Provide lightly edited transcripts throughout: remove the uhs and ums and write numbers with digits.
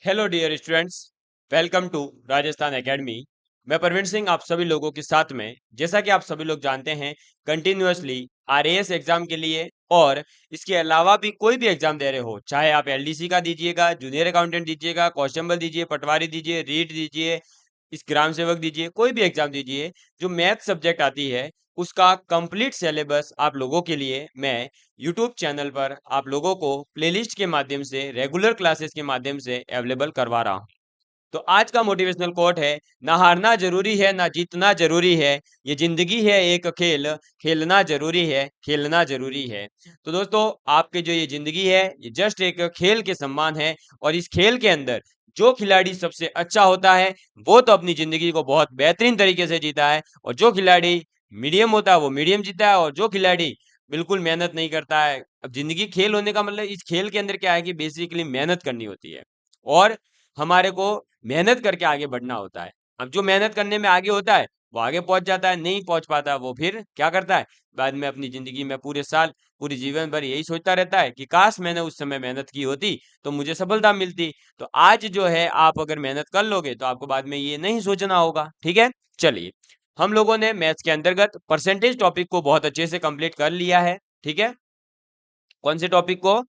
Hello dear students, welcome to Rajasthan academy. मैं परवीन सिंह आप सभी लोगों के साथ में, जैसा कि आप सभी लोग जानते हैं, कंटिन्यूअसली आरएएस एग्जाम के लिए और इसके अलावा भी कोई भी एग्जाम दे रहे हो, चाहे आप एलडीसी का दीजिएगा, जूनियर अकाउंटेंट दीजिएगा, कांस्टेबल दीजिए, पटवारी दीजिए, रीट दीजिए, इस ग्राम सेवक दीजिए, कोई भी एग्जाम दीजिए, जो मैथ सब्जेक्ट आती है उसका कंप्लीट सिलेबस आप लोगों के लिए मैं यूट्यूब चैनल पर आप लोगों को प्लेलिस्ट के माध्यम से, रेगुलर क्लासेस के माध्यम से अवेलेबल करवा रहा हूं। तो आज का मोटिवेशनल कोट है, ना हारना जरूरी है ना जीतना जरूरी है, ये जिंदगी है एक खेल, खेलना जरूरी है, खेलना जरूरी है। तो दोस्तों, आपके जो ये जिंदगी है ये जस्ट एक खेल के समान है, और इस खेल के अंदर जो खिलाड़ी सबसे अच्छा होता है वो तो अपनी जिंदगी को बहुत बेहतरीन तरीके से जीता है, और जो खिलाड़ी मीडियम होता है वो मीडियम जीता है, और जो खिलाड़ी बिल्कुल मेहनत नहीं करता है। अब जिंदगी खेल होने का मतलब इस खेल के अंदर क्या है कि बेसिकली मेहनत करनी होती है, और हमारे को मेहनत करके आगे बढ़ना होता है। अब जो मेहनत करने में आगे होता है वो आगे पहुंच जाता है, नहीं पहुंच पाता वो फिर क्या करता है, बाद में अपनी जिंदगी में पूरे साल, पूरे जीवन भर यही सोचता रहता है कि काश मैंने उस समय मेहनत की होती तो मुझे सफलता मिलती। तो आज जो है आप अगर मेहनत कर लोगे तो आपको बाद में ये नहीं सोचना होगा। ठीक है, चलिए, हम लोगों ने मैथ्स के अंतर्गत परसेंटेज टॉपिक को बहुत अच्छे से कंप्लीट कर लिया है। ठीक है, कौन से टॉपिक को?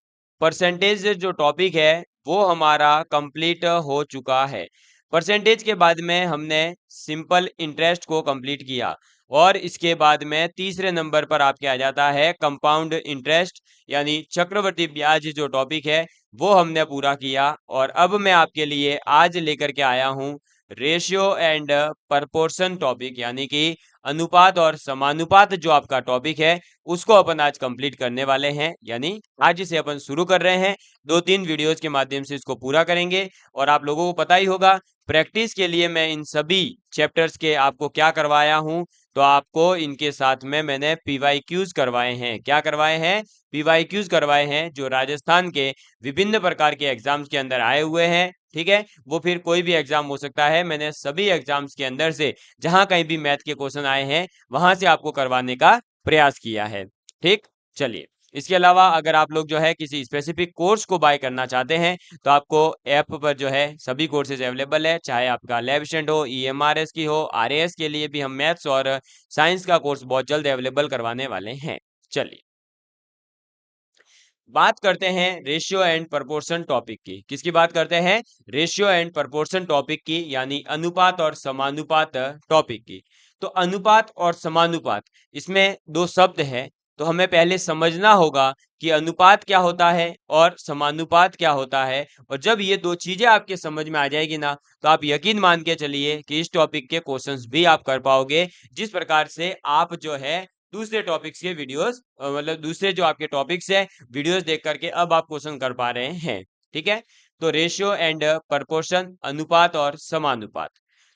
परसेंटेज जो टॉपिक है वो हमारा कंप्लीट हो चुका है। परसेंटेज के बाद में हमने सिंपल इंटरेस्ट को कंप्लीट किया, और इसके बाद में तीसरे नंबर पर आपके आ जाता है कंपाउंड इंटरेस्ट, यानी चक्रवृद्धि ब्याज जो टॉपिक है वो हमने पूरा किया। और अब मैं आपके लिए आज लेकर के आया हूं रेशियो एंड प्रपोर्शन टॉपिक, यानी कि अनुपात और समानुपात जो आपका टॉपिक है उसको अपन आज कंप्लीट करने वाले हैं। यानी आज इसे अपन शुरू कर रहे हैं, 2-3 वीडियोस के माध्यम से इसको पूरा करेंगे। और आप लोगों को पता ही होगा, प्रैक्टिस के लिए मैं इन सभी चैप्टर्स के आपको क्या करवाया हूं, तो आपको इनके साथ में मैंने पीवाईक्यूज करवाए हैं। क्या करवाए हैं? पीवाईक्यूज करवाए हैं, जो राजस्थान के विभिन्न प्रकार के एग्जाम्स के अंदर आए हुए हैं। ठीक है, वो फिर कोई भी एग्जाम हो सकता है, मैंने सभी एग्जाम्स के अंदर से जहां कहीं भी मैथ के क्वेश्चन आए हैं वहां से आपको करवाने का प्रयास किया है। ठीक, चलिए, इसके अलावा अगर आप लोग जो है किसी स्पेसिफिक कोर्स को बाय करना चाहते हैं तो आपको ऐप पर जो है सभी कोर्सेज अवेलेबल है, चाहे आपका लैब स्टूडेंट हो, ईएमआरएस की हो, आरएएस के लिए भी हम मैथ्स और साइंस का कोर्स बहुत जल्द अवेलेबल करवाने वाले हैं। चलिए, बात करते हैं रेशियो एंड प्रपोर्शन टॉपिक की। किसकी बात करते हैं? रेशियो एंड प्रपोर्शन टॉपिक की, यानी अनुपात और समानुपात टॉपिक की। तो अनुपात और समानुपात, इसमें दो शब्द हैं, तो हमें पहले समझना होगा कि अनुपात क्या होता है और समानुपात क्या होता है। और जब ये दो चीजें आपके समझ में आ जाएगी ना, तो आप यकीन मान के चलिए कि इस टॉपिक के क्वेश्चंस भी आप कर पाओगे, जिस प्रकार से आप जो है दूसरे टॉपिक्स के वीडियोस, मतलब दूसरे जो आपके टॉपिक्स है वीडियोस देख करके अब आप क्वेश्चन कर पा रहे हैं। ठीक है, तो रेशियो एंड प्रपोर्शन, अनुपात और समानुपात।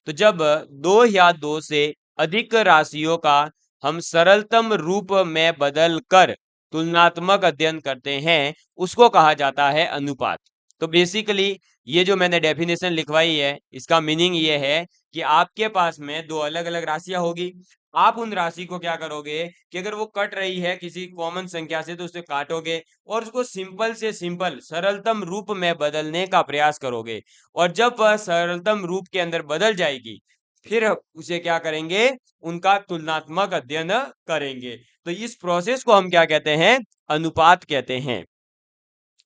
तो जब दो या दो से अधिक राशियों का हम सरलतम रूप में बदल कर तुलनात्मक अध्ययन करते हैं उसको कहा जाता है अनुपात। तो बेसिकली ये जो मैंने डेफिनेशन लिखवाई है इसका मीनिंग ये है कि आपके पास में दो अलग अलग राशियां होगी, आप उन राशि को क्या करोगे कि अगर वो कट रही है किसी कॉमन संख्या से तो उसे काटोगे और उसको सिंपल से सिंपल सरलतम रूप में बदलने का प्रयास करोगे। और जब वह सरलतम रूप के अंदर बदल जाएगी फिर उसे क्या करेंगे, उनका तुलनात्मक अध्ययन करेंगे। तो इस प्रोसेस को हम क्या कहते हैं? अनुपात कहते हैं।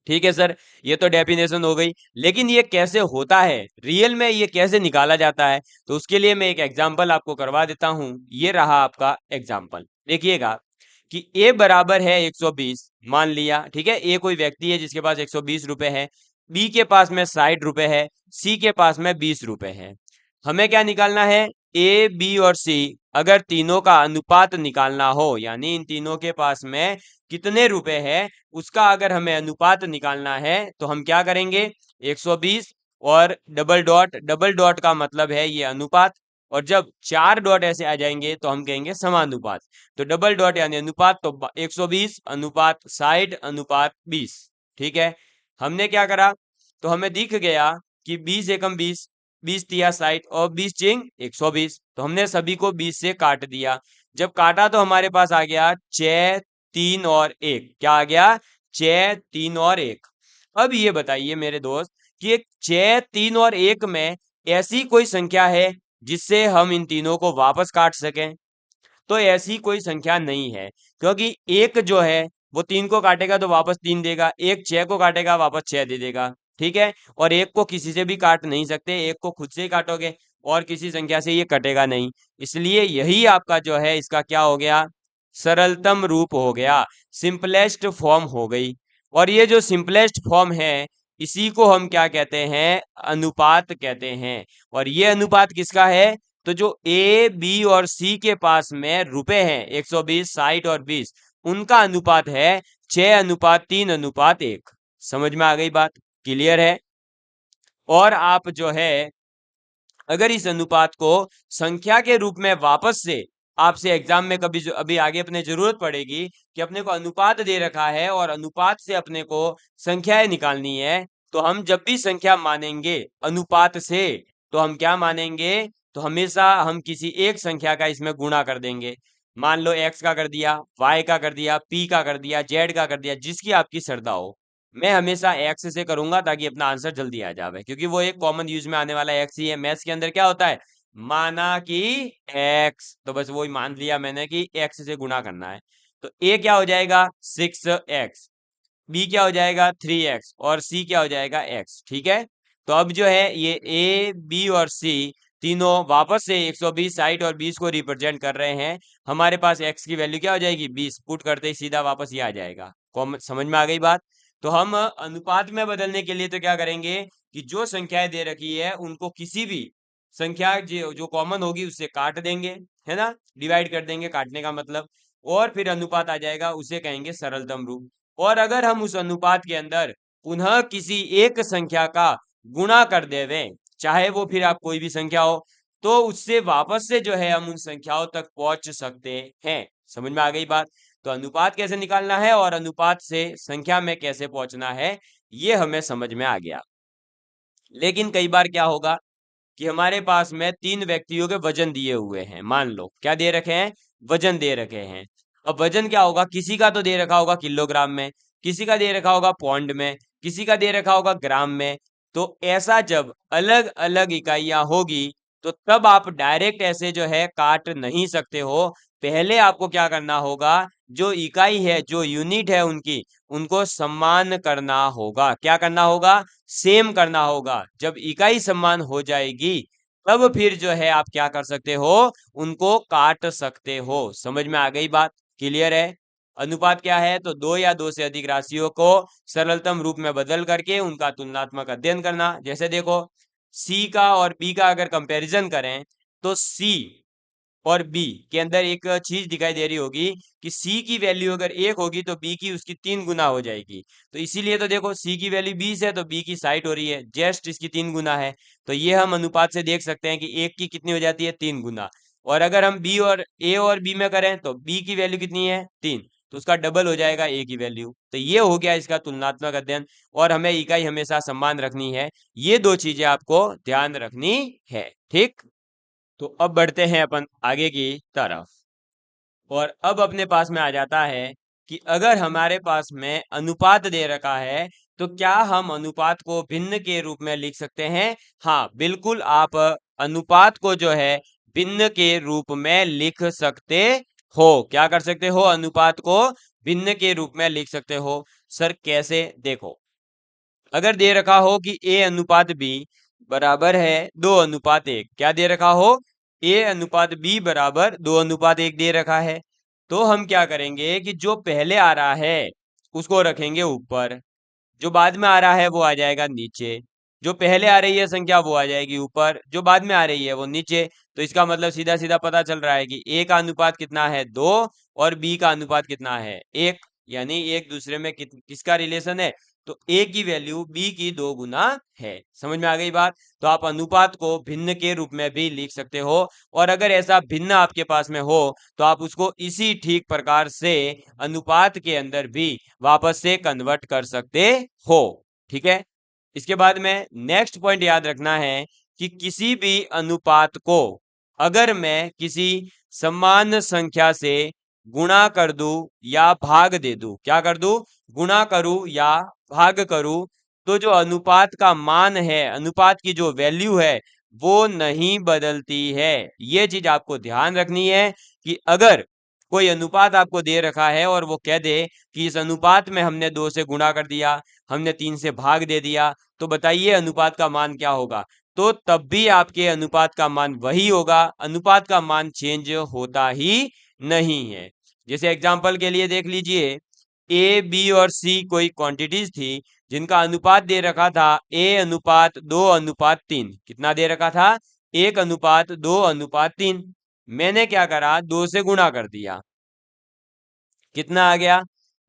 ठीक है सर, ये तो डेफिनेशन हो गई, लेकिन ये कैसे होता है, रियल में ये कैसे निकाला जाता है, तो उसके लिए मैं एक एग्जांपल आपको करवा देता हूं। ये रहा आपका एग्जांपल, देखिएगा कि a बराबर है 120, मान लिया। ठीक है, a कोई व्यक्ति है जिसके पास 120 रुपए है, b के पास में 60 रुपए है, c के पास में 20 रुपए है। हमें क्या निकालना है? ए, बी और सी, अगर तीनों का अनुपात निकालना हो, यानी इन तीनों के पास में कितने रुपए हैं उसका अगर हमें अनुपात निकालना है तो हम क्या करेंगे? 120 और डबल डॉट का मतलब है ये अनुपात, और जब 4 डॉट ऐसे आ जाएंगे तो हम कहेंगे समानुपात। तो डबल डॉट यानी अनुपात, तो 120 अनुपात 60 अनुपात 20। ठीक है, हमने क्या करा, तो हमें दिख गया कि 20 एकम 20, 20 तिया 60 और 20 चिंग 120, तो हमने सभी को 20 से काट दिया। जब काटा तो हमारे पास आ गया 6, 3 और 1। क्या आ गया? 6, 3 और 1। अब ये बताइए मेरे दोस्त कि एक 6, 3 और 1 में ऐसी कोई संख्या है जिससे हम इन तीनों को वापस काट सकें? तो ऐसी कोई संख्या नहीं है, क्योंकि एक जो है वो 3 को काटेगा तो वापस 3 देगा, एक 6 को काटेगा वापस 6 दे देगा। ठीक है, और एक को किसी से भी काट नहीं सकते, एक को खुद से ही काटोगे और किसी संख्या से ये कटेगा नहीं। इसलिए यही आपका जो है इसका क्या हो गया, सरलतम रूप हो गया, सिंपलेस्ट फॉर्म हो गई। और ये जो सिंपलेस्ट फॉर्म है इसी को हम क्या कहते हैं, अनुपात कहते हैं। और ये अनुपात किसका है, तो जो ए बी और सी के पास में रुपए हैं 120, 60 और 20, उनका अनुपात है 6:3:1। समझ में आ गई बात, क्लियर है? और आप जो है अगर इस अनुपात को संख्या के रूप में वापस से आपसे एग्जाम में कभी अभी आगे अपने जरूरत पड़ेगी कि अपने को अनुपात दे रखा है और अनुपात से अपने को संख्याएं निकालनी है, तो हम जब भी संख्या मानेंगे अनुपात से तो हम क्या मानेंगे, तो हमेशा हम किसी एक संख्या का इसमें गुणा कर देंगे। मान लो x का कर दिया, y का कर दिया, p का कर दिया, z का कर दिया, जिसकी आपकी श्रद्धा हो। मैं हमेशा एक्स से करूंगा ताकि अपना आंसर जल्दी आ जाए, क्योंकि वो एक कॉमन यूज में आने वाला एक्स ही है। मैथ्स के अंदर क्या होता है, माना कि एक्स, तो बस वही मान लिया मैंने कि एक्स से गुणा करना है। तो ए क्या हो जाएगा 6x, बी क्या हो जाएगा 3x और सी क्या हो जाएगा x। ठीक है, तो अब जो है ये ए बी और सी तीनों वापस से 120, 60 और 20 को रिप्रेजेंट कर रहे हैं। हमारे पास x की वैल्यू क्या हो जाएगी 20, पुट करते ही सीधा वापस ये आ जाएगा। कॉमन समझ में आ गई बात? तो हम अनुपात में बदलने के लिए तो क्या करेंगे कि जो संख्याएं दे रखी है उनको किसी भी संख्या जो कॉमन होगी उससे काट देंगे, है ना, डिवाइड कर देंगे, काटने का मतलब, और फिर अनुपात आ जाएगा, उसे कहेंगे सरलतम रूप। और अगर हम उस अनुपात के अंदर पुनः किसी एक संख्या का गुणा कर देवें, चाहे वो फिर आप कोई भी संख्या हो, तो उससे वापस से जो है हम उन संख्याओं तक पहुंच सकते हैं। समझ में आ गई बात? तो अनुपात कैसे निकालना है और अनुपात से संख्या में कैसे पहुंचना है ये हमें समझ में आ गया। लेकिन कई बार क्या होगा कि हमारे पास में 3 व्यक्तियों के वजन दिए हुए हैं, मान लो क्या दे रखे हैं, वजन दे रखे हैं। अब वजन क्या होगा, किसी का तो दे रखा होगा किलोग्राम में, किसी का दे रखा होगा पौंड में, किसी का दे रखा होगा ग्राम में। तो ऐसा जब अलग अलग इकाइयां होगी तो तब आप डायरेक्ट ऐसे जो है काट नहीं सकते हो। पहले आपको क्या करना होगा, जो इकाई है, जो यूनिट है उनकी, उनको सम्मान करना होगा। क्या करना होगा, सेम करना होगा। जब इकाई सम्मान हो जाएगी तब फिर जो है आप क्या कर सकते हो, उनको काट सकते हो। समझ में आ गई बात, क्लियर है? अनुपात क्या है, तो दो या दो से अधिक राशियों को सरलतम रूप में बदल करके उनका तुलनात्मक अध्ययन करना। जैसे देखो सी का और बी का अगर कंपैरिजन करें तो सी और बी के अंदर एक चीज दिखाई दे रही होगी कि सी की वैल्यू अगर 1 होगी तो बी की उसकी 3 गुना हो जाएगी। तो इसीलिए तो देखो सी की वैल्यू 20 है तो बी की 60 हो रही है, जस्ट इसकी 3 गुना है। तो ये हम अनुपात से देख सकते हैं कि 1 की कितनी हो जाती है, 3 गुना। और अगर हम बी और ए और बी में करें तो बी की वैल्यू कितनी है, 3, तो उसका डबल हो जाएगा ए की वैल्यू। तो ये हो गया इसका तुलनात्मक अध्ययन। और हमें इकाई हमेशा समान रखनी है, ये दो चीजें आपको ध्यान रखनी है। ठीक, तो अब बढ़ते हैं अपन आगे की तरफ। और अब अपने पास में आ जाता है कि अगर हमारे पास में अनुपात दे रखा है तो क्या हम अनुपात को भिन्न के रूप में लिख सकते हैं? हाँ बिल्कुल, आप अनुपात को जो है भिन्न के रूप में लिख सकते हो। क्या कर सकते हो, अनुपात को भिन्न के रूप में लिख सकते हो। सर कैसे, देखो अगर दे रखा हो कि a अनुपात b बराबर है 2:1, क्या दे रखा हो, a अनुपात b बराबर 2:1 दे रखा है, तो हम क्या करेंगे कि जो पहले आ रहा है उसको रखेंगे ऊपर, जो बाद में आ रहा है वो आ जाएगा नीचे। जो पहले आ रही है संख्या वो आ जाएगी ऊपर, जो बाद में आ रही है वो नीचे। तो इसका मतलब सीधा सीधा पता चल रहा है कि a का अनुपात कितना है 2 और b का अनुपात कितना है 1, यानी एक दूसरे में किसका रिलेशन है, तो a की वैल्यू b की 2 गुना है। समझ में आ गई बात? तो आप अनुपात को भिन्न के रूप में भी लिख सकते हो। और अगर ऐसा भिन्न आपके पास में हो तो आप उसको इसी ठीक प्रकार से अनुपात के अंदर भी वापस से कन्वर्ट कर सकते हो। ठीक है, इसके बाद में नेक्स्ट पॉइंट याद रखना है कि किसी भी अनुपात को अगर मैं किसी समान संख्या से गुणा कर दूं या भाग दे दूं, क्या कर दूं, गुणा करूं या भाग करूं, तो जो अनुपात का मान है, अनुपात की जो वैल्यू है वो नहीं बदलती है। ये चीज आपको ध्यान रखनी है कि अगर कोई अनुपात आपको दे रखा है और वो कह दे कि इस अनुपात में हमने 2 से गुणा कर दिया, हमने 3 से भाग दे दिया, तो बताइए अनुपात का मान क्या होगा। तो तब भी आपके अनुपात का मान वही होगा, अनुपात का मान चेंज होता ही नहीं है। जैसे एग्जांपल के लिए देख लीजिए, ए बी और सी कोई क्वांटिटीज थी जिनका अनुपात दे रखा था A:2:3। कितना दे रखा था? 1:2:3। मैंने क्या करा, 2 से गुणा कर दिया। कितना आ गया?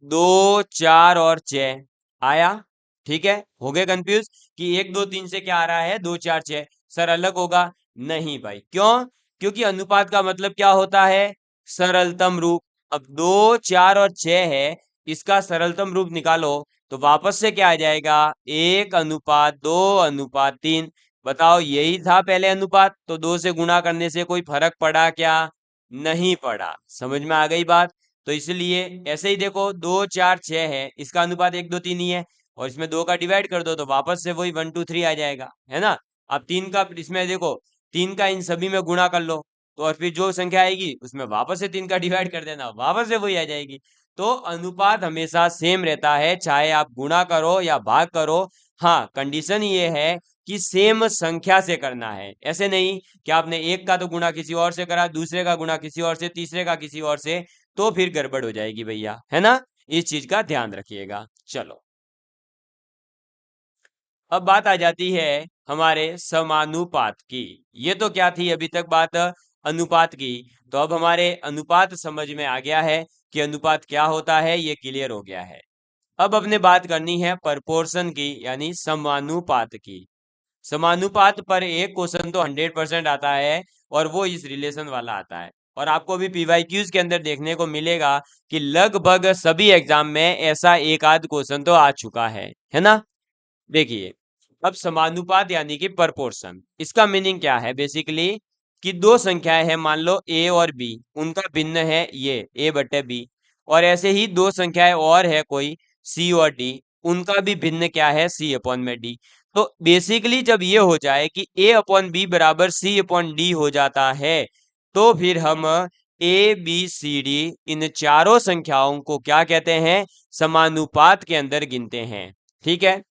2, 4 और 6 आया। ठीक है, हो गए कंफ्यूज कि 1, 2, 3 से क्या आ रहा है? 2, 4, 6। सर अलग होगा? नहीं भाई, क्यों? क्योंकि अनुपात का मतलब क्या होता है? सरलतम रूप। अब 2, 4 और 6 है, इसका सरलतम रूप निकालो तो वापस से क्या आ जाएगा? 1:2:3। बताओ, यही था पहले अनुपात, तो 2 से गुणा करने से कोई फर्क पड़ा क्या? नहीं पड़ा। समझ में आ गई बात? तो इसलिए ऐसे ही देखो, 2, 4, 6 है, इसका अनुपात 1, 2, 3 ही है, और इसमें 2 का डिवाइड कर दो तो वापस से वही 1, 2, 3 आ जाएगा, है ना। अब 3 का इसमें देखो, 3 का इन सभी में गुणा कर लो, तो और फिर जो संख्या आएगी उसमें वापस से 3 का डिवाइड कर देना, वापस से वही आ जाएगी। तो अनुपात हमेशा सेम रहता है, चाहे आप गुणा करो या भाग करो। हाँ, कंडीशन ये है कि सेम संख्या से करना है। ऐसे नहीं कि आपने एक का तो गुणा किसी और से करा, दूसरे का गुणा किसी और से, तीसरे का किसी और से, तो फिर गड़बड़ हो जाएगी भैया, है ना। इस चीज का ध्यान रखिएगा। चलो, अब बात आ जाती है हमारे समानुपात की। ये तो क्या थी अभी तक बात? अनुपात की। तो अब हमारे अनुपात समझ में आ गया है कि अनुपात क्या होता है, ये क्लियर हो गया है। अब अपने बात करनी है प्रपोर्शन की, यानी समानुपात की। समानुपात पर एक क्वेश्चन तो 100% आता है, और वो इस रिलेशन वाला आता है। और आपको भी पीवाईक्यूज के अंदर देखने को मिलेगा कि लगभग सभी एग्जाम में ऐसा एक आध क्वेश्चन तो आ चुका है ना। देखिए, अब समानुपात यानी कि प्रपोर्शन, इसका मीनिंग क्या है बेसिकली, कि दो संख्याएं हैं, मान लो ए और बी, उनका भिन्न है ये A/B। और ऐसे ही दो संख्याएं और है कोई सी और डी, उनका भी भिन्न क्या है? C/D। तो बेसिकली जब ये हो जाए कि A/B बराबर C/D हो जाता है, तो फिर हम ABCD इन चारों संख्याओं को क्या कहते हैं? समानुपात के अंदर गिनते हैं। ठीक है,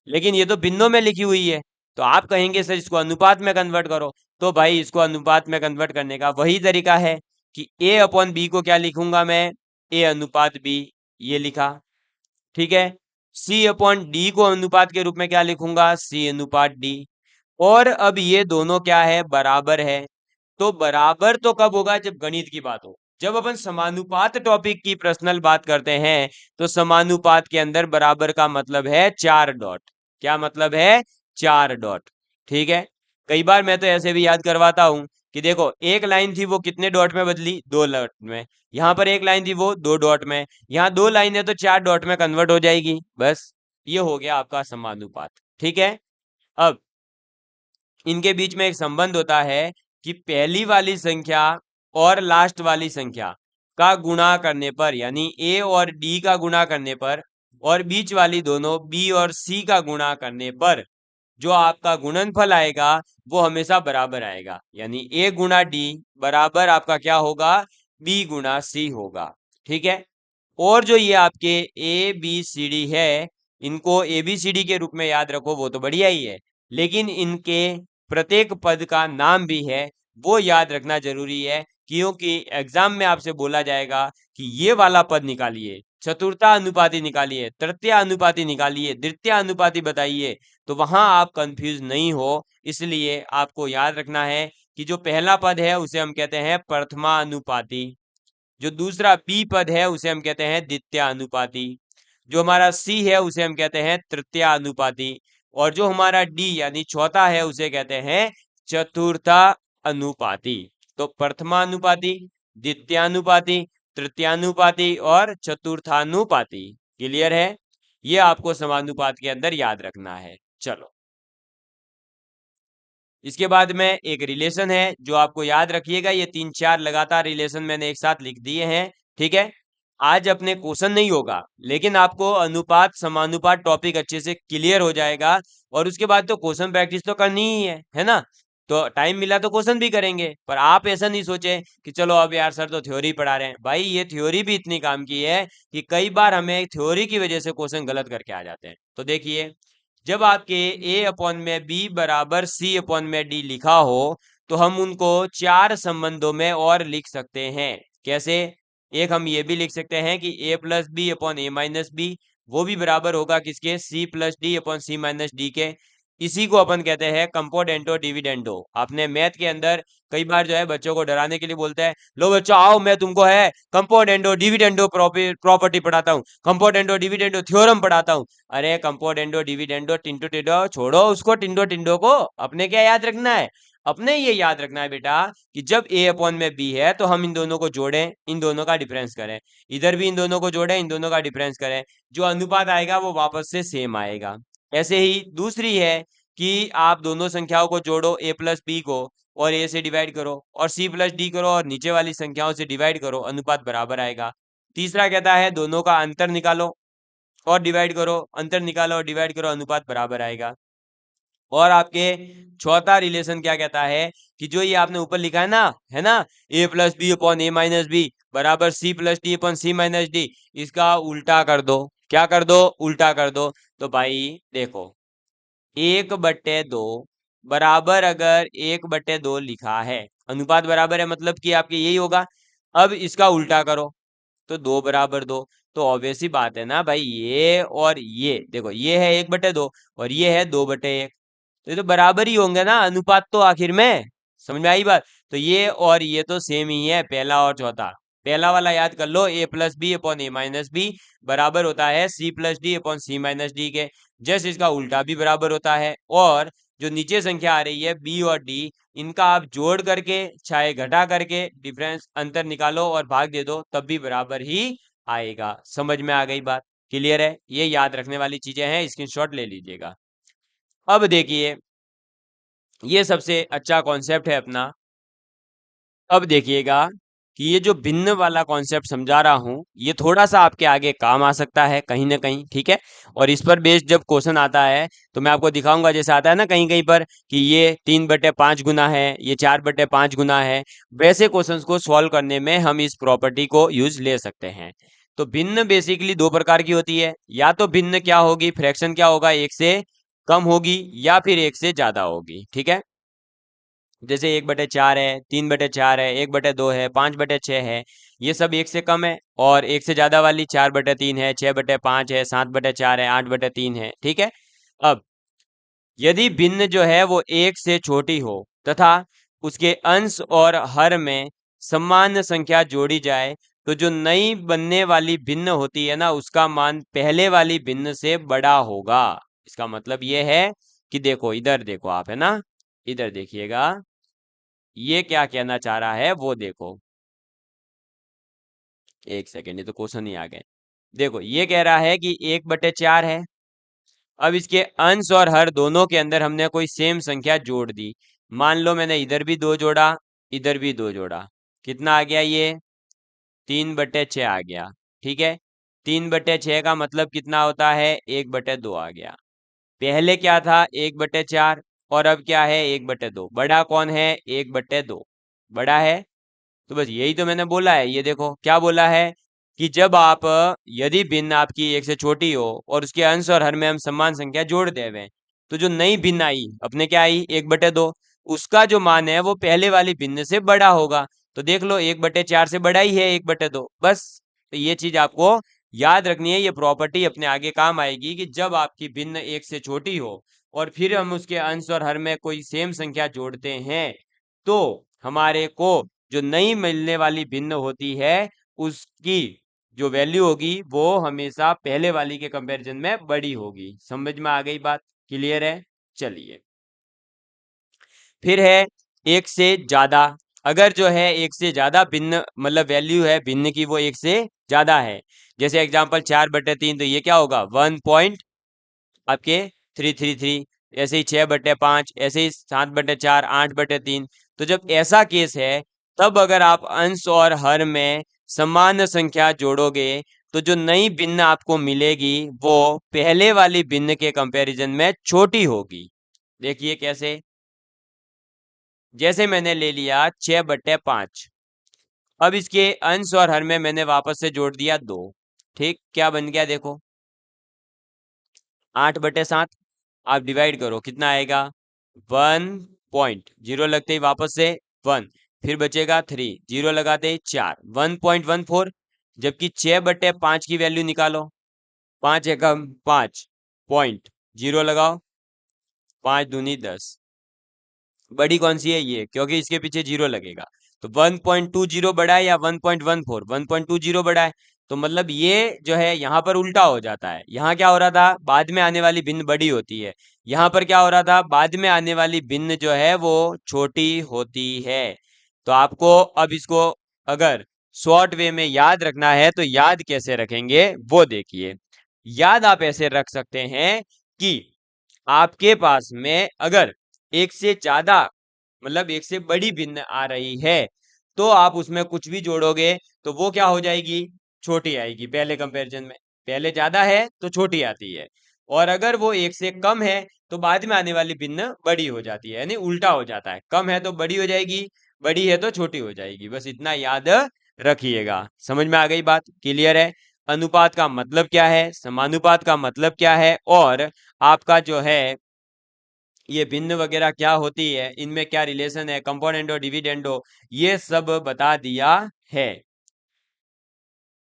लेकिन ये तो भिन्नों में लिखी हुई है, तो आप कहेंगे सर इसको अनुपात में कन्वर्ट करो। तो भाई, इसको अनुपात में कन्वर्ट करने का वही तरीका है कि A/B को क्या लिखूंगा मैं? A/B, ये लिखा। ठीक है, C/D को अनुपात के रूप में क्या लिखूंगा? C/D। और अब ये दोनों क्या है? बराबर है। तो बराबर तो कब होगा? जब गणित की बात हो। जब अपन समानुपात टॉपिक की पर्सनल बात करते हैं, तो समानुपात के अंदर बराबर का मतलब है 4 डॉट। क्या मतलब है? 4 डॉट। ठीक है, कई बार मैं तो ऐसे भी याद करवाता हूं कि देखो, एक लाइन थी वो कितने डॉट में बदली? 2 डॉट में। यहां पर एक लाइन थी वो 2 डॉट में। यहाँ 2 लाइन है तो 4 डॉट में कन्वर्ट हो जाएगी, बस। ये हो गया आपका समानुपात। ठीक है, अब इनके बीच में एक संबंध होता है कि पहली वाली संख्या और लास्ट वाली संख्या का गुणा करने पर, यानी A और D का गुणा करने पर, और बीच वाली दोनों B और C का गुणा करने पर, जो आपका गुणनफल आएगा वो हमेशा बराबर आएगा। यानी A गुणा D बराबर आपका क्या होगा? B गुणा C होगा। ठीक है, और जो ये आपके ABCD है, इनको ABCD के रूप में याद रखो, वो तो बढ़िया ही है, लेकिन इनके प्रत्येक पद का नाम भी है, वो याद रखना जरूरी है। क्योंकि एग्जाम में आपसे बोला जाएगा कि ये वाला पद निकालिए, चतुर्था अनुपाती निकालिए, तृतीय अनुपाती निकालिए, द्वितीय अनुपाती बताइए, तो वहां आप कंफ्यूज नहीं हो। इसलिए आपको याद रखना है कि जो पहला पद है उसे हम कहते हैं प्रथमा अनुपाती, जो दूसरा बी पद है उसे हम कहते हैं द्वितीय अनुपाती, जो हमारा सी है उसे हम कहते हैं तृतीय अनुपाती, और जो हमारा डी यानी चौथा है उसे कहते हैं चतुर्था अनुपाती। तो प्रथमानुपाती, द्वितीयानुपाती, तृतीयानुपाती और चतुर्थानुपाती। क्लियर है? ये आपको समानुपात के अंदर याद रखना है। चलो, इसके बाद में एक रिलेशन है जो आपको याद रखिएगा। ये 3-4 लगातार रिलेशन मैंने एक साथ लिख दिए हैं। ठीक है, आज अपने क्वेश्चन नहीं होगा, लेकिन आपको अनुपात समानुपात टॉपिक अच्छे से क्लियर हो जाएगा और उसके बाद तो क्वेश्चन प्रैक्टिस तो करनी ही है ना। तो टाइम मिला तो क्वेश्चन भी करेंगे, पर आप ऐसा नहीं सोचे कि चलो अब यार सर तो थ्योरी पढ़ा रहे हैं। भाई ये थ्योरी भी इतनी काम की है कि कई बार हमें थ्योरी की वजह से क्वेश्चन गलत करके आ जाते हैं। तो देखिए, जब आपके a अपॉन में b बराबर c अपॉन में d लिखा हो तो हम उनको चार संबंधों में और लिख सकते हैं। कैसे? एक हम ये भी लिख सकते हैं कि a plus B upon A minus B, वो भी बराबर होगा किसके? c plus D upon C minus D के। इसी को अपन कहते हैं कंपोनेंटो डिविडेंडो। आपने मैथ के अंदर कई बार जो है बच्चों को डराने के लिए बोलते हैं, लो बच्चों आओ मैं तुमको है कंपोनेंटो डिविडेंडो प्रॉपर्टी पढ़ाता हूँ, कंपोनेंटो डिविडेंडो थ्योरम पढ़ाता हूँ। अरे कंपोनेंटो डिविडेंडो टिंडो टिंडो छोड़ो उसको, टिंडो टिंडो को। अपने क्या याद रखना है? अपने ये याद रखना है बेटा कि जब a अपॉन में b है तो हम इन दोनों को जोड़ें, इन दोनों का डिफरेंस करें, इधर भी इन दोनों को जोड़ें, इन दोनों का डिफरेंस करें, जो अनुपात आएगा वो वापस से सेम आएगा। ऐसे ही दूसरी है कि आप दोनों संख्याओं को जोड़ो, a प्लस बी को, और a से डिवाइड करो, और c प्लस डी करो और नीचे वाली संख्याओं से डिवाइड करो, अनुपात बराबर आएगा। तीसरा कहता है दोनों का अंतर निकालो और डिवाइड करो, अंतर निकालो और डिवाइड करो, अनुपात बराबर आएगा। और आपके चौथा रिलेशन क्या कहता है कि जो ये आपने ऊपर लिखा है ना, a plus B upon A minus B बराबर c plus D upon C minus D, इसका उल्टा कर दो। क्या कर दो? उल्टा कर दो। तो भाई देखो, 1/2 बराबर अगर 1/2 लिखा है, अनुपात बराबर है मतलब कि आपके यही होगा। अब इसका उल्टा करो तो 2 बराबर 2। तो ऑब्वियस ही बात है ना भाई, ये और ये देखो, ये है 1/2 और ये है 2/1, तो ये तो बराबर ही होंगे ना अनुपात तो आखिर में। समझ में आई बात? तो ये और ये तो सेम ही है, पहला और चौथा। पहला वाला याद कर लो, a plus B upon A minus B बराबर होता है c plus D upon C minus D के। जैसे इसका उल्टा भी बराबर होता है। और जो नीचे संख्या आ रही है b और d, इनका आप जोड़ करके चाहे घटा करके डिफरेंस अंतर निकालो और भाग दे दो, तब भी बराबर ही आएगा। समझ में आ गई बात? क्लियर है? ये याद रखने वाली चीजें हैं, स्क्रीनशॉट ले लीजिएगा। अब देखिए, ये सबसे अच्छा कॉन्सेप्ट है अपना। अब देखिएगा कि ये जो भिन्न वाला कॉन्सेप्ट समझा रहा हूं, ये थोड़ा सा आपके आगे काम आ सकता है कहीं ना कहीं, ठीक है। और इस पर बेस्ड जब क्वेश्चन आता है तो मैं आपको दिखाऊंगा, जैसे आता है ना कहीं कहीं पर कि ये 3/5 गुना है, ये 4/5 गुना है, वैसे क्वेश्चंस को सॉल्व करने में हम इस प्रॉपर्टी को यूज ले सकते हैं। तो भिन्न बेसिकली दो प्रकार की होती है, या तो भिन्न क्या होगी, फ्रैक्शन क्या होगा, एक से कम होगी या फिर एक से ज्यादा होगी, ठीक है। जैसे 1/4 है, 3/4 है, 1/2 है, 5/6 है, ये सब एक से कम है। और एक से ज्यादा वाली 4/3 है, 6/5 है, 7/4 है, 8/3 है, ठीक है। अब यदि भिन्न जो है वो एक से छोटी हो तथा उसके अंश और हर में समान संख्या जोड़ी जाए, तो जो नई बनने वाली भिन्न होती है ना, उसका मान पहले वाली भिन्न से बड़ा होगा। इसका मतलब ये है कि देखो, इधर देखो आप, है ना, इधर देखिएगा, ये क्या कहना चाह रहा है वो देखो। एक सेकेंड, ये तो क्वेश्चन ही आ गए। देखो, ये कह रहा है कि 1/4 है। अब इसके अंश और हर दोनों के अंदर हमने कोई सेम संख्या जोड़ दी। मान लो मैंने इधर भी 2 जोड़ा, इधर भी 2 जोड़ा, कितना आ गया? ये 3/6 आ गया, ठीक है। 3/6 का मतलब कितना होता है? 1/2 आ गया। पहले क्या था? 1/4, और अब क्या है? 1/2। बड़ा कौन है? 1/2 बड़ा है। तो बस यही तो मैंने बोला है। ये देखो क्या बोला है कि जब आप यदि भिन्न आपकी एक से छोटी हो और उसके अंश और हर में हम समान संख्या जोड़ दे हुए, तो जो नई भिन्न आई अपने क्या आई? 1/2, उसका जो मान है वो पहले वाली भिन्न से बड़ा होगा। तो देख लो, 1/4 से बड़ा ही है 1/2, बस। तो ये चीज आपको याद रखनी है। ये प्रॉपर्टी अपने आगे काम आएगी कि जब आपकी भिन्न एक से छोटी हो और फिर हम उसके अंश और हर में कोई सेम संख्या जोड़ते हैं, तो हमारे को जो नई मिलने वाली भिन्न होती है उसकी जो वैल्यू होगी वो हमेशा पहले वाली के कंपैरिजन में बड़ी होगी। समझ में आ गई बात? क्लियर है? चलिए, फिर है एक से ज्यादा। अगर जो है एक से ज्यादा भिन्न मतलब वैल्यू है भिन्न की वो एक से ज्यादा है, जैसे एग्जांपल 4/3, तो ये क्या होगा? 1 आपके 333। ऐसे ही 6/5, ऐसे ही 7/4, 8/3। तो जब ऐसा केस है, तब अगर आप अंश और हर में समान संख्या जोड़ोगे तो जो नई भिन्न आपको मिलेगी वो पहले वाली भिन्न के कंपैरिजन में छोटी होगी। देखिए कैसे, जैसे मैंने ले लिया 6/5, अब इसके अंश और हर में मैंने वापस से जोड़ दिया 2। ठीक, क्या बन गया देखो, 8/7। आप डिवाइड करो, कितना आएगा, 1 लगते ही वापस से 1, फिर बचेगा 3, जीरो लगाते ही 4, 1.14। जबकि 6/5 की वैल्यू निकालो, 5 एकम 5 पॉइंट, जीरो लगाओ, 5 दूनी 10, बड़ी कौन सी है ये, क्योंकि इसके पीछे जीरो लगेगा। तो 1.20 बड़ा है या 1.14, 1.20 बड़ा है। तो मतलब ये जो है यहाँ पर उल्टा हो जाता है, यहाँ क्या हो रहा था, बाद में आने वाली भिन्न बड़ी होती है, यहाँ पर क्या हो रहा था, बाद में आने वाली भिन्न जो है वो छोटी होती है। तो आपको अब इसको अगर शॉर्ट वे में याद रखना है तो याद कैसे रखेंगे वो देखिए। याद आप ऐसे रख सकते हैं कि आपके पास में अगर एक से ज्यादा, मतलब एक से बड़ी भिन्न आ रही है, तो आप उसमें कुछ भी जोड़ोगे तो वो क्या हो जाएगी, छोटी आएगी पहले कंपैरिजन में। पहले ज्यादा है तो छोटी आती है, और अगर वो एक से कम है तो बाद में आने वाली भिन्न बड़ी हो जाती है, यानी उल्टा हो जाता है, कम है तो बड़ी हो जाएगी, बड़ी है तो छोटी हो जाएगी। बस इतना याद रखिएगा। समझ में आ गई बात, क्लियर है। अनुपात का मतलब क्या है, समानुपात का मतलब क्या है, और आपका जो है ये भिन्न वगैरह क्या होती है, इनमें क्या रिलेशन है, कंपोनेंट और डिविडेंडो, ये सब बता दिया है।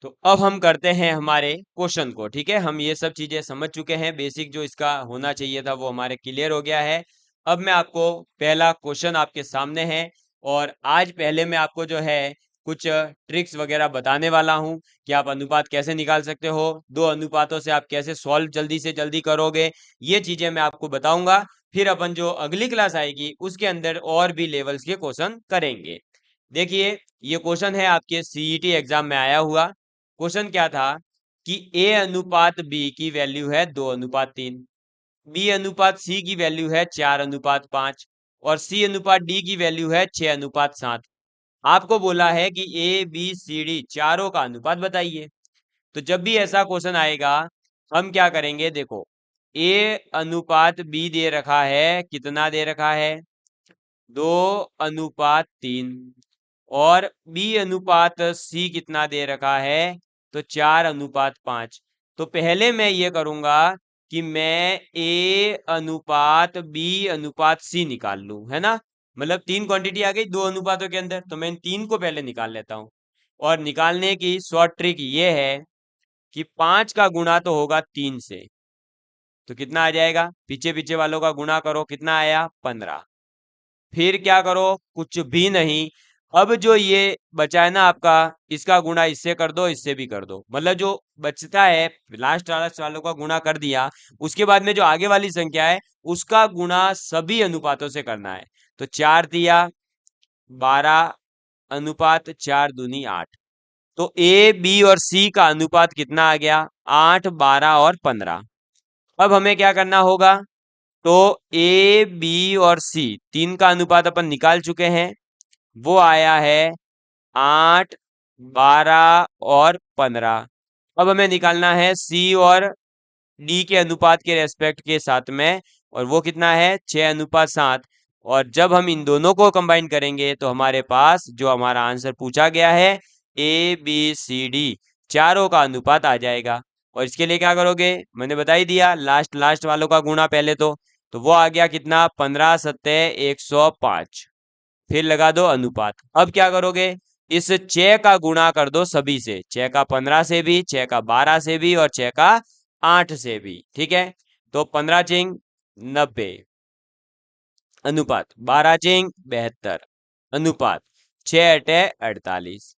तो अब हम करते हैं हमारे क्वेश्चन को। ठीक है, हम ये सब चीजें समझ चुके हैं, बेसिक जो इसका होना चाहिए था वो हमारे क्लियर हो गया है। अब मैं आपको पहला क्वेश्चन आपके सामने है, और आज पहले मैं आपको जो है कुछ ट्रिक्स वगैरह बताने वाला हूं कि आप अनुपात कैसे निकाल सकते हो, दो अनुपातों से आप कैसे सॉल्व जल्दी से जल्दी करोगे, ये चीजें मैं आपको बताऊंगा। फिर अपन जो अगली क्लास आएगी उसके अंदर और भी लेवल्स के क्वेश्चन करेंगे। देखिए, ये क्वेश्चन है आपके सीईटी एग्जाम में आया हुआ। क्वेश्चन क्या था कि ए अनुपात बी की वैल्यू है 2:3, बी अनुपात सी की वैल्यू है 4:5, और सी अनुपात डी की वैल्यू है 6:7। आपको बोला है कि ए बी सी डी चारों का अनुपात बताइए। तो जब भी ऐसा क्वेश्चन आएगा हम क्या करेंगे, देखो, ए अनुपात बी दे रखा है, कितना दे रखा है, 2:3, और बी अनुपात सी कितना दे रखा है, तो 4:5। तो पहले मैं ये करूंगा कि मैं ए अनुपात बी अनुपात सी निकाल लूं, है ना, मतलब तीन क्वांटिटी आ गई दो अनुपातों के अंदर, तो मैं इन तीन को पहले निकाल लेता हूं। और निकालने की शॉर्ट ट्रिक ये है कि 5 का गुणा तो होगा 3 से, तो कितना आ जाएगा, पीछे पीछे वालों का गुणा करो, कितना आया, 15। फिर क्या करो, कुछ भी नहीं, अब जो ये बचा है ना आपका, इसका गुणा इससे कर दो, इससे भी कर दो, मतलब जो बचता है लास्ट वालों का गुणा कर दिया, उसके बाद में जो आगे वाली संख्या है उसका गुणा सभी अनुपातों से करना है। तो 4 दिया 12, अनुपात 4 दूनी 8। तो ए बी और सी का अनुपात कितना आ गया, 8, 12 और 15। अब हमें क्या करना होगा, तो ए बी और सी तीन का अनुपात अपन निकाल चुके हैं, वो आया है 8, 12 और 15। अब हमें निकालना है सी और डी के अनुपात के रेस्पेक्ट के साथ में, और वो कितना है, 6:7। और जब हम इन दोनों को कंबाइन करेंगे तो हमारे पास जो हमारा आंसर पूछा गया है ए बी सी डी चारों का अनुपात आ जाएगा। और इसके लिए क्या करोगे, मैंने बता ही दिया, लास्ट लास्ट वालों का गुणा पहले तो वो आ गया कितना, 15 सत्ते 105। फिर लगा दो अनुपात। अब क्या करोगे, इस 6 का गुणा कर दो सभी से, 6 का 15 से भी, 6 का 12 से भी, और 6 का 8 से भी। ठीक है, तो 15 चिंग 90, अनुपात 12 चिंग 72, अनुपात 6 अटे 48।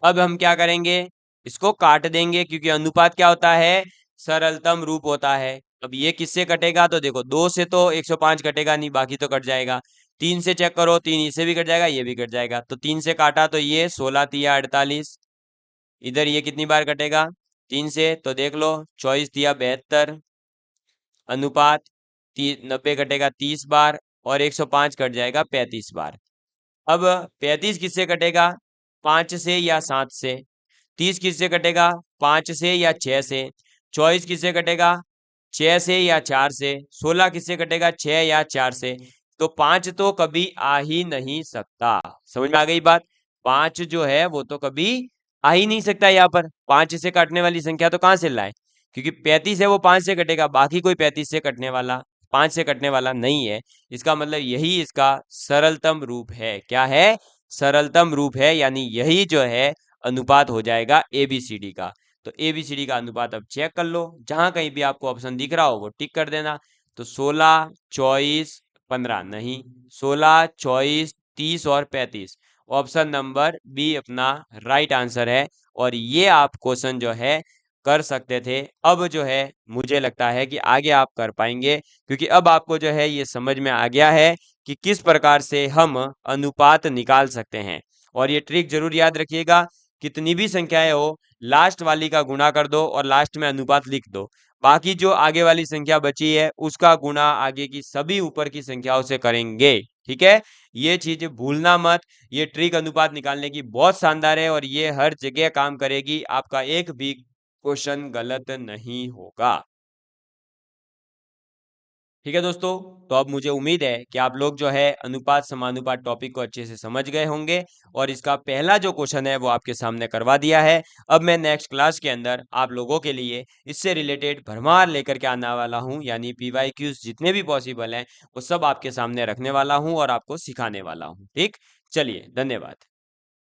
अब हम क्या करेंगे, इसको काट देंगे, क्योंकि अनुपात क्या होता है, सरलतम रूप होता है। अब ये किससे कटेगा, तो देखो 2 से तो 105 कटेगा नहीं, बाकी तो कट जाएगा। 3 से चेक करो, 3 इससे भी कट जाएगा, ये भी कट जाएगा। तो 3 से काटा तो ये 16 तिया 48, इधर ये कितनी बार कटेगा, 3 से, तो देख लो 24 तिया 72, अनुपात 90 कटेगा 30 बार, और 105 कट जाएगा 35 बार। अब 35 किससे कटेगा, 5 से या 7 से, 30 किससे कटेगा? 5 से या 6 से। 24 किससे कटेगा? 6 से या 4 से। 16 किससे कटेगा? 6 या 4 से। तो 5 तो कभी आ ही नहीं सकता। समझ में आ गई बात? 5 जो है वो तो कभी आ ही नहीं सकता। यहाँ पर 5 से काटने वाली संख्या तो कहां से लाए? क्योंकि 35 है वो 5 से कटेगा, बाकी कोई 35 से कटने वाला 5 से कटने वाला नहीं है। इसका मतलब यही इसका सरलतम रूप है। क्या है? सरलतम रूप है, यानी यही जो है अनुपात हो जाएगा ABCD का। तो ABCD का अनुपात अब चेक कर लो, जहां कहीं भी आपको ऑप्शन दिख रहा हो वो टिक कर देना। तो 16, 24, 15 नहीं, 16, 24, 30 और 35। ऑप्शन नंबर बी अपना राइट आंसर है। और ये आप क्वेश्चन जो है कर सकते थे। अब जो है मुझे लगता है कि आगे आप कर पाएंगे, क्योंकि अब आपको जो है ये समझ में आ गया है कि किस प्रकार से हम अनुपात निकाल सकते हैं। और ये ट्रिक जरूर याद रखिएगा, कितनी भी संख्याएं हो लास्ट वाली का गुणा कर दो और लास्ट में अनुपात लिख दो। बाकी जो आगे वाली संख्या बची है उसका गुणा आगे की सभी ऊपर की संख्याओं से करेंगे। ठीक है, ये चीज भूलना मत। ये ट्रिक अनुपात निकालने की बहुत शानदार है और ये हर जगह काम करेगी, आपका एक भी क्वेश्चन गलत नहीं होगा। ठीक है दोस्तों, तो अब मुझे उम्मीद है कि आप लोग जो है अनुपात समानुपात टॉपिक को अच्छे से समझ गए होंगे और इसका पहला जो क्वेश्चन है वो आपके सामने करवा दिया है। अब मैं नेक्स्ट क्लास के अंदर आप लोगों के लिए इससे रिलेटेड भरमार लेकर के आने वाला हूं, यानी PYQs जितने भी पॉसिबल हैं वो सब आपके सामने रखने वाला हूं और आपको सिखाने वाला हूं। ठीक, चलिए, धन्यवाद।